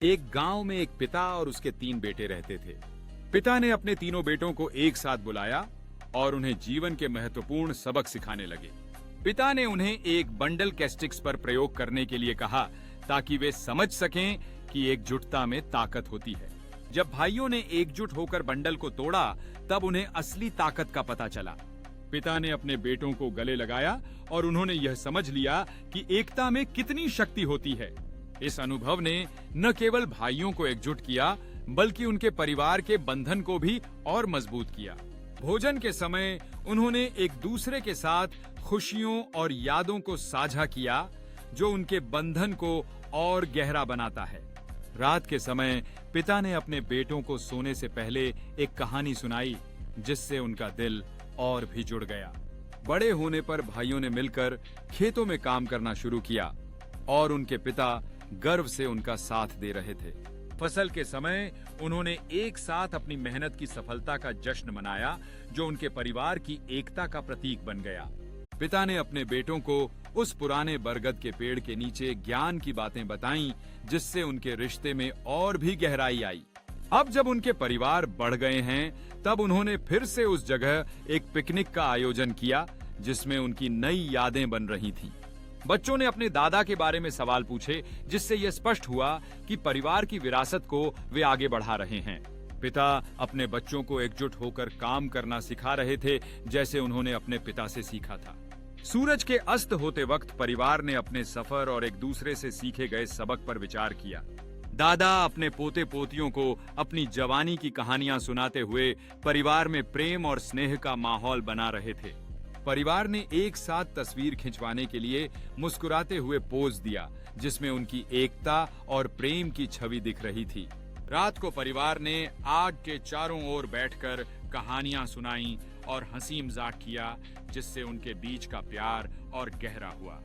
एक गांव में एक पिता और उसके 3 बेटे रहते थे। पिता ने अपने तीनों बेटों को एक साथ बुलाया और उन्हें जीवन के महत्वपूर्ण सबक सिखाने लगे। पिता ने उन्हें एक बंडल कैस्टिक्स पर प्रयोग करने के लिए कहा ताकि वे समझ सकें कि एकजुटता में ताकत होती है। जब भाइयों ने एकजुट होकर बंडल को तोड़ा, तब उन्हें असली ताकत का पता चला। पिता ने अपने बेटों को गले लगाया और उन्होंने यह समझ लिया कि एकता में कितनी शक्ति होती है। इस अनुभव ने न केवल भाइयों को एकजुट किया, बल्कि उनके परिवार के बंधन को भी और मजबूत किया। भोजन के समय उन्होंने एक दूसरे के साथ खुशियों और यादों को साझा किया, जो उनके बंधन को और गहरा बनाता है। रात के समय पिता ने अपने बेटों को सोने से पहले एक कहानी सुनाई, जिससे उनका दिल और भी जुड़ गया। बड़े होने पर भाइयों ने मिलकर खेतों में काम करना शुरू किया और उनके पिता गर्व से उनका साथ दे रहे थे। फसल के समय उन्होंने एक साथ अपनी मेहनत की सफलता का जश्न मनाया, जो उनके परिवार की एकता का प्रतीक बन गया। पिता ने अपने बेटों को उस पुराने बरगद के पेड़ के नीचे ज्ञान की बातें बताईं, जिससे उनके रिश्ते में और भी गहराई आई। अब जब उनके परिवार बढ़ गए हैं, तब उन्होंने फिर से उस जगह एक पिकनिक का आयोजन किया, जिसमें उनकी नई यादें बन रही थीं। बच्चों ने अपने दादा के बारे में सवाल पूछे, जिससे यह स्पष्ट हुआ कि परिवार की विरासत को वे आगे बढ़ा रहे हैं। पिता अपने बच्चों को एकजुट होकर काम करना सिखा रहे थे, जैसे उन्होंने अपने पिता से सीखा था। सूरज के अस्त होते वक्त परिवार ने अपने सफर और एक दूसरे से सीखे गए सबक पर विचार किया। दादा अपने पोते पोतियों को अपनी जवानी की कहानियां सुनाते हुए परिवार में प्रेम और स्नेह का माहौल बना रहे थे। परिवार ने एक साथ तस्वीर खिंचवाने के लिए मुस्कुराते हुए पोज दिया, जिसमें उनकी एकता और प्रेम की छवि दिख रही थी। रात को परिवार ने आग के चारों ओर बैठकर कहानियां सुनाईं और हंसी मजाक किया, जिससे उनके बीच का प्यार और गहरा हुआ।